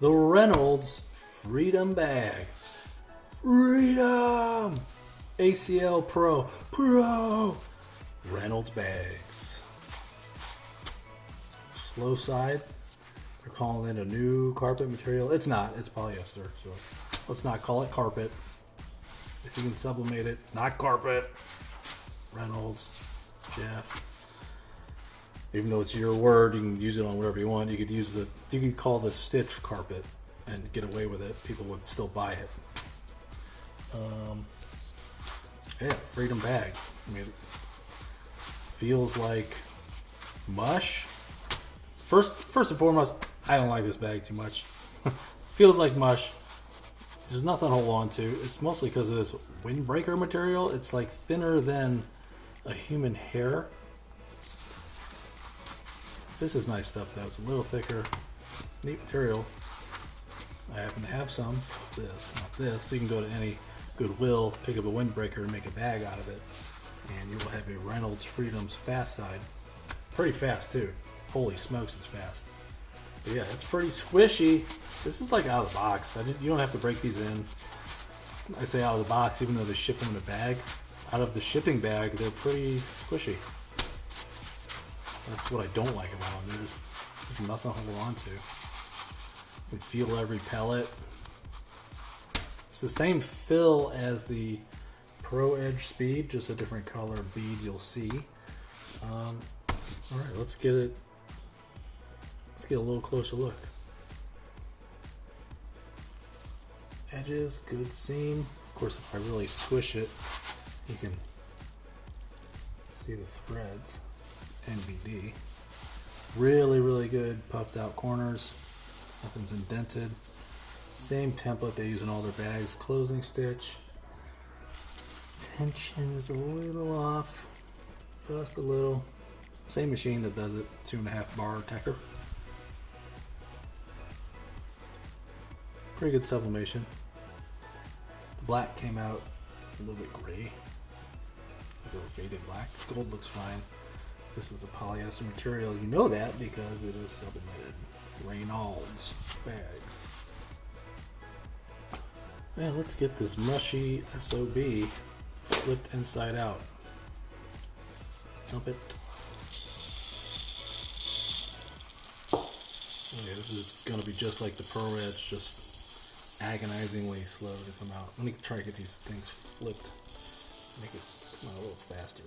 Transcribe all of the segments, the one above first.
The Reynolds Freedom bag. Freedom! ACL Pro. Reynolds bags. Slow side. They're calling it a new carpet material. It's not. It's polyester. So let's not call it carpet. If you can sublimate it, it's not carpet. Reynolds. Jeff. Even though it's your word, you can use it on whatever you want. You could call the stitch carpet and get away with it. People would still buy it. Yeah, Freedom bag. I mean, it feels like mush. First and foremost, I don't like this bag too much. Feels like mush. There's nothing to hold on to. It's mostly because of this windbreaker material. It's like thinner than a human hair. This is nice stuff though. It's a little thicker. Neat material. I happen to have some. This, not this. So you can go to any Goodwill, pick up a windbreaker and make a bag out of it. And you will have a Reynolds Freedom's fast side. Pretty fast too. Holy smokes, it's fast. But yeah, it's pretty squishy. This is like out of the box. You don't have to break these in. I say out of the box even though they ship them in a bag. Out of the shipping bag, they're pretty squishy. That's what I don't like about them. There's nothing to hold on to. You can feel every pellet. It's the same fill as the Pro Edge Speed, just a different color bead you'll see. All right, let's get a little closer look. Edges, good seam. Of course, if I really squish it, you can see the threads. NBD. Really good puffed out corners. Nothing's indented. Same template they use in all their bags. Closing stitch. Tension is a little off. Just a little. Same machine that does it. 2.5 bar tacker. Pretty good sublimation. The black came out a little bit gray. A little faded black. Gold looks fine. This is a polyester material. You know that because it is sublimated. Reynolds bags. Well, let's get this mushy SOB flipped inside out. Dump it. Okay, this is going to be just like the Pro Edge, just agonizingly slow to come out. Let me try to get these things flipped. Make it come out a little faster.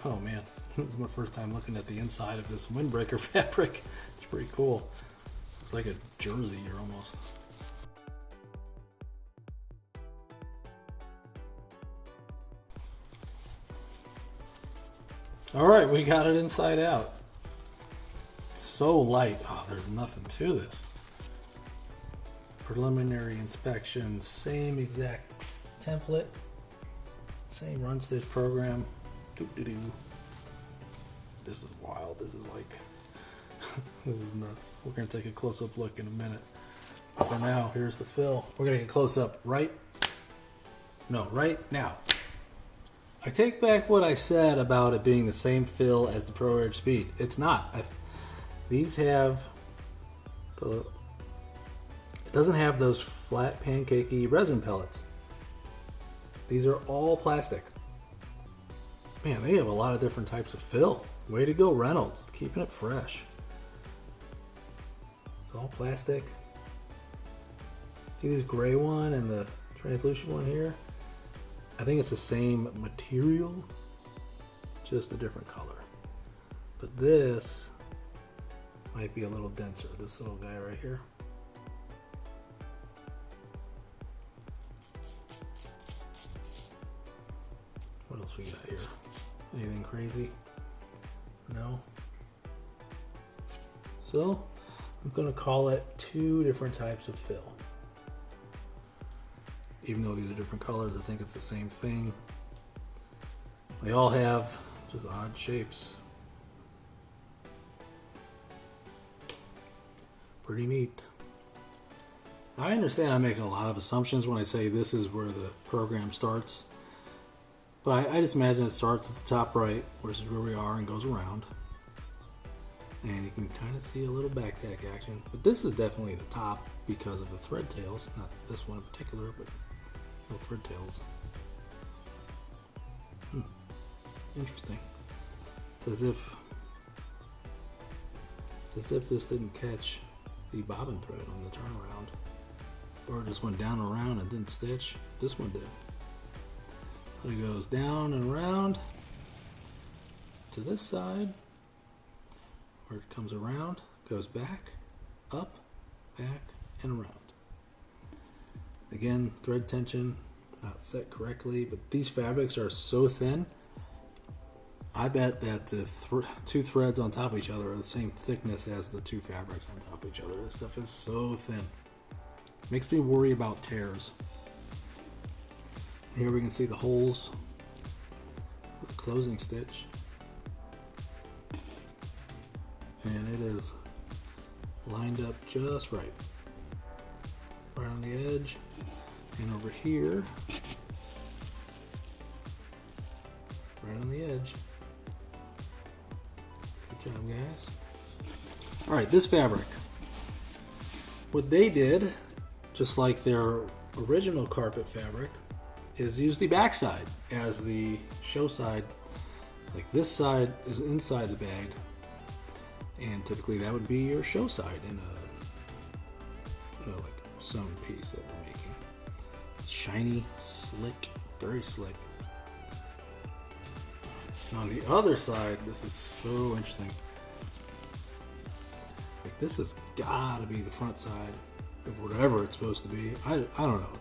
Oh man, this is my first time looking at the inside of this windbreaker fabric. It's pretty cool. It's like a jersey or almost. All right, we got it inside out. So light. Oh, there's nothing to this. Preliminary inspection, same exact template, same run stitch program. Doo-doo-doo. This is wild. This is like this is nuts. We're gonna take a close-up look in a minute. But for now, here's the fill. We're gonna get close up right now. I take back what I said about it being the same fill as the Pro Edge Speed. It's not. These have it doesn't have those flat pancakey resin pellets. These are all plastic. Man, they have a lot of different types of fill. Way to go, Reynolds. Keeping it fresh. It's all plastic. See this gray one and the translucent one here? I think it's the same material, just a different color. But this might be a little denser, this little guy right here. What else we got here? Anything crazy? No. So I'm going to call it 2 different types of fill. Even though these are different colors, I think it's the same thing. They all have just odd shapes. Pretty neat. I understand I'm making a lot of assumptions when I say this is where the program starts. But I just imagine it starts at the top right, which is where we are, and goes around. And you can kind of see a little back tack action. But this is definitely the top because of the thread tails. Not this one in particular, but no thread tails. Interesting. It's as if this didn't catch the bobbin thread on the turnaround. Or it just went down and around and didn't stitch. This one did. But it goes down and around to this side, where it comes around, goes back, up, back, and around. Again, thread tension not set correctly, but these fabrics are so thin, I bet that the two threads on top of each other are the same thickness as the two fabrics on top of each other. This stuff is so thin. Makes me worry about tears. Here we can see the holes with the closing stitch. And it is lined up just right. Right on the edge. And over here, right on the edge. Good job, guys. Alright, this fabric. What they did, just like their original carpet fabric, is use the back side as the show side. Like this side is inside the bag, and typically that would be your show side in a like sewn piece that we're making. It's shiny, slick, very slick. And on the other side, this is so interesting. Like this has got to be the front side of whatever it's supposed to be. I don't know.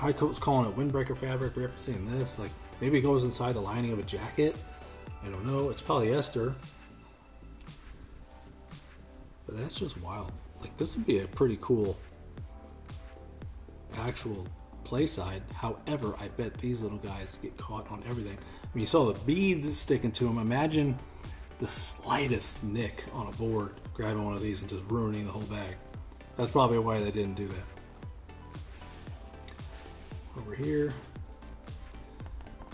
I was calling it windbreaker fabric. We're seeing this. Like maybe it goes inside the lining of a jacket. I don't know. It's polyester. But that's just wild. Like this would be a pretty cool actual play side. However, I bet these little guys get caught on everything. I mean, you saw the beads sticking to them. Imagine the slightest nick on a board grabbing one of these and just ruining the whole bag. That's probably why they didn't do that. Over here,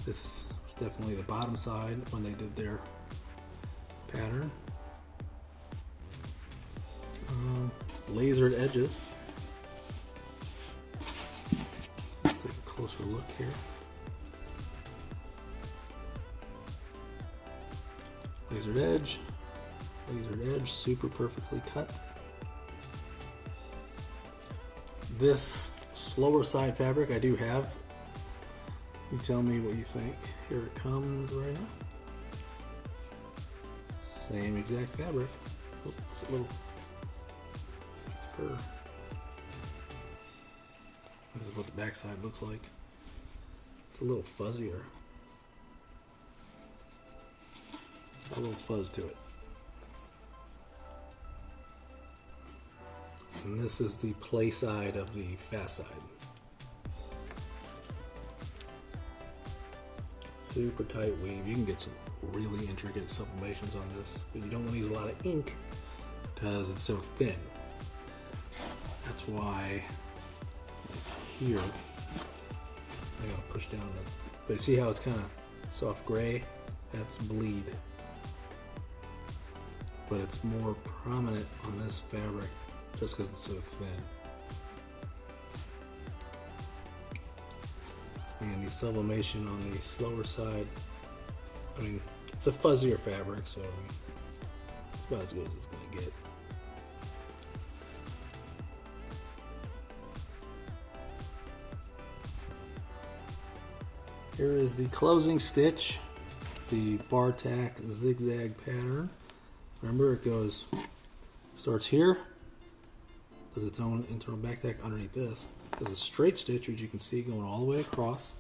this was definitely the bottom side when they did their pattern. Lasered edges. Let's take a closer look here. Lasered edge, super perfectly cut. This slower side fabric I do have. You tell me what you think. Here it comes right now. Same exact fabric. Oops, a little fur. This is what the back side looks like. It's a little fuzzier. A little fuzz to it. And this is the play side of the fast side. Super tight weave. You can get some really intricate sublimations on this, but you don't want to use a lot of ink because it's so thin. That's why here I gotta push down the. But you see how it's kind of soft gray? That's bleed. But it's more prominent on this fabric just because it's so thin. And the sublimation on the slower side, I mean, it's a fuzzier fabric, so it's about as good as it's going to get. Here is the closing stitch, the bar tack zigzag pattern. Remember, it starts here, does its own internal back tack underneath this. Does a straight stitch, which you can see going all the way across,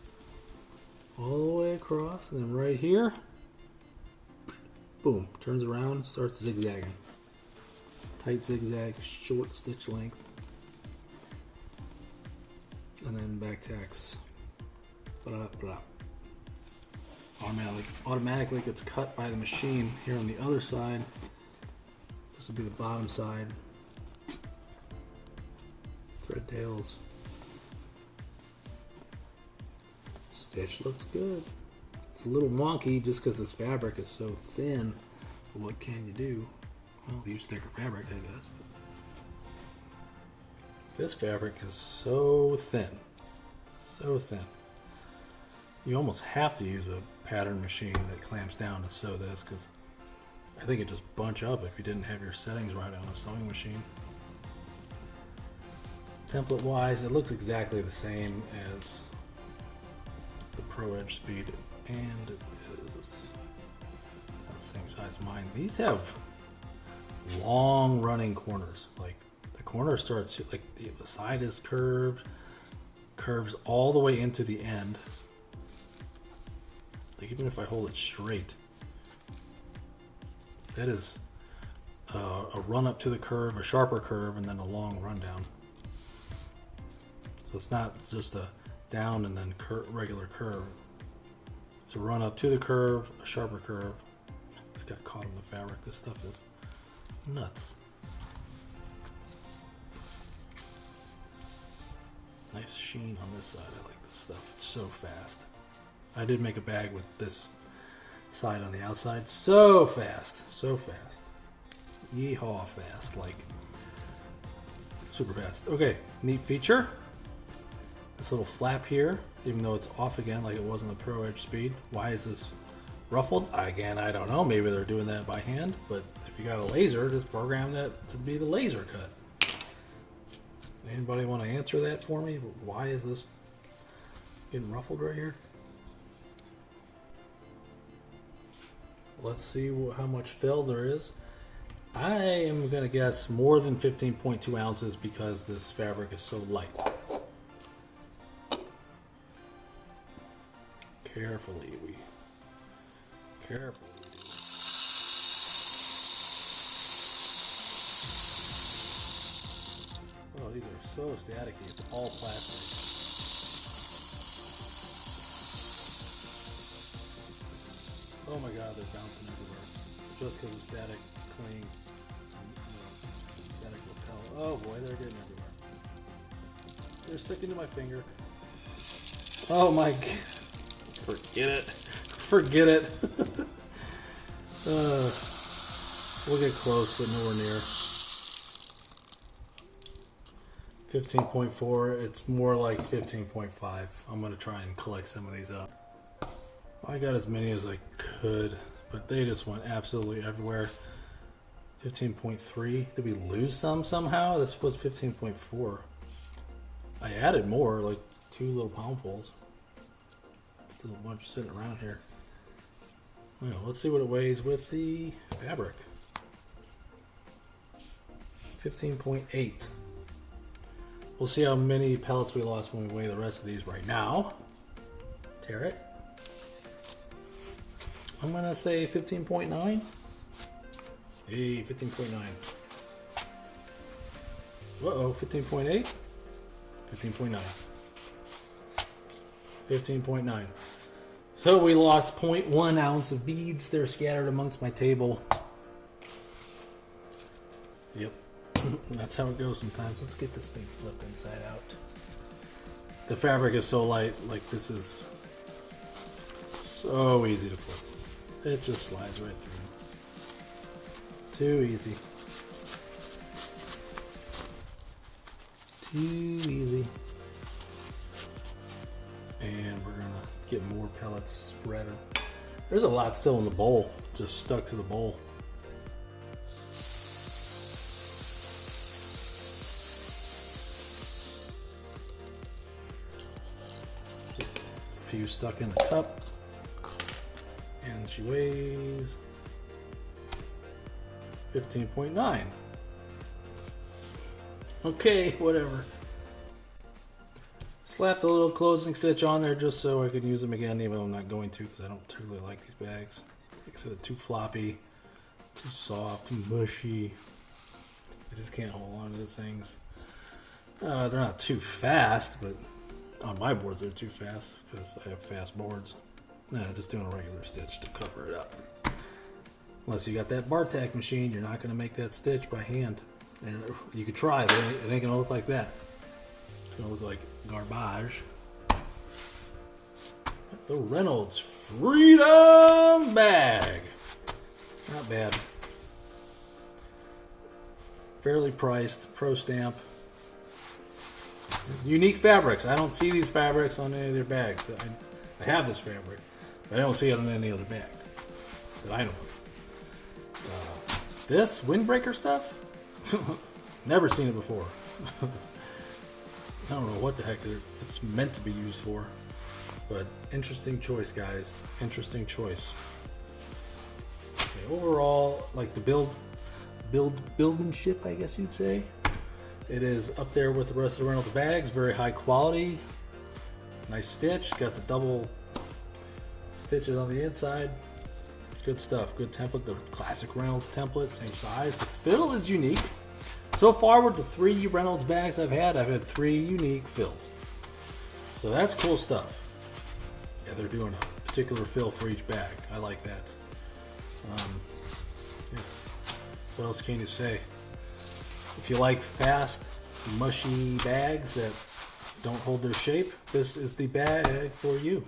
and then right here, boom, turns around, starts zigzagging. Tight zigzag, short stitch length, and then back tacks. Blah, blah. Automatically gets cut by the machine here on the other side. This will be the bottom side. thread tails. Stitch looks good. It's a little wonky just because this fabric is so thin. But what can you do? Well, use thicker fabric, I guess. This fabric is so thin. So thin. You almost have to use a pattern machine that clamps down to sew this, because I think it just bunch up if you didn't have your settings right on a sewing machine. Template wise, it looks exactly the same as the Pro Edge Speed, and it is about the same size as mine. These have long running corners. Like the corner starts, like the side is curved, curves all the way into the end. Like even if I hold it straight, that is a run up to the curve, a sharper curve, and then a long run down. So it's not just a down and then regular curve. It's a run up to the curve, a sharper curve. It's got caught in the fabric. This stuff is nuts. Nice sheen on this side. I like this stuff. It's so fast. I did make a bag with this side on the outside. So fast. So fast. Yeehaw fast. Like super fast. Okay, neat feature. This little flap here, even though it's off again like it was in the Pro Edge Speed. Why is this ruffled? Again, I don't know. Maybe they're doing that by hand, but if you got a laser, just program that to be the laser cut. Anybody want to answer that for me? Why is this getting ruffled right here? Let's see how much fill there is. I am going to guess more than 15.2 ounces because this fabric is so light. Carefully. Oh, these are so staticky. It's all plastic. Oh my god, they're bouncing everywhere. Just because of static cling. Static repel. Oh boy, they're getting everywhere. They're sticking to my finger. Oh my god. Forget it. Forget it. We'll get close, but nowhere near. 15.4. It's more like 15.5. I'm going to try and collect some of these up. I got as many as I could, but they just went absolutely everywhere. 15.3. Did we lose some somehow? This was 15.4. I added more, like 2 little poundfuls. Still a bunch sitting around here. Well, let's see what it weighs with the fabric. 15.8. We'll see how many pellets we lost when we weigh the rest of these right now. Tear it. I'm going to say 15.9. Hey, 15.9. Uh-oh, 15.8. 15.9. 15.9. So we lost 0.1 ounce of beads. They're scattered amongst my table. Yep. That's how it goes sometimes. Let's get this thing flipped inside out. The fabric is so light, like this is so easy to flip. It just slides right through. Too easy. Too easy. And we're gonna get more pellets spread. There's a lot still in the bowl, just stuck to the bowl. A few stuck in the cup. And she weighs 15.9. Okay, whatever. Slapped a little closing stitch on there just so I could use them again, even though I'm not going to because I don't particularly like these bags. Like I said, too floppy, too soft, too mushy. I just can't hold on to these things. They're not too fast, but on my boards they're too fast because I have fast boards. No, just doing a regular stitch to cover it up. Unless you got that bar tack machine, you're not going to make that stitch by hand. And you could try, but it ain't going to look like that. It's gonna look like garbage. The Reynolds Freedom bag. Not bad. Fairly priced, pro stamp. Unique fabrics. I don't see these fabrics on any of their bags. I have this fabric, but I don't see it on any other bag that I know of. This windbreaker stuff? Never seen it before. I don't know what the heck it's meant to be used for, but interesting choice, guys. Interesting choice. Okay, overall, like the buildmanship, I guess you'd say. It is up there with the rest of the Reynolds bags. Very high quality. Nice stitch. Got the double stitches on the inside. Good stuff. Good template. The classic Reynolds template. Same size. The fill is unique. So far with the 3 Reynolds bags I've had 3 unique fills. So that's cool stuff. Yeah, they're doing a particular fill for each bag. I like that. Yeah. What else can you say? If you like fast, mushy bags that don't hold their shape, this is the bag for you.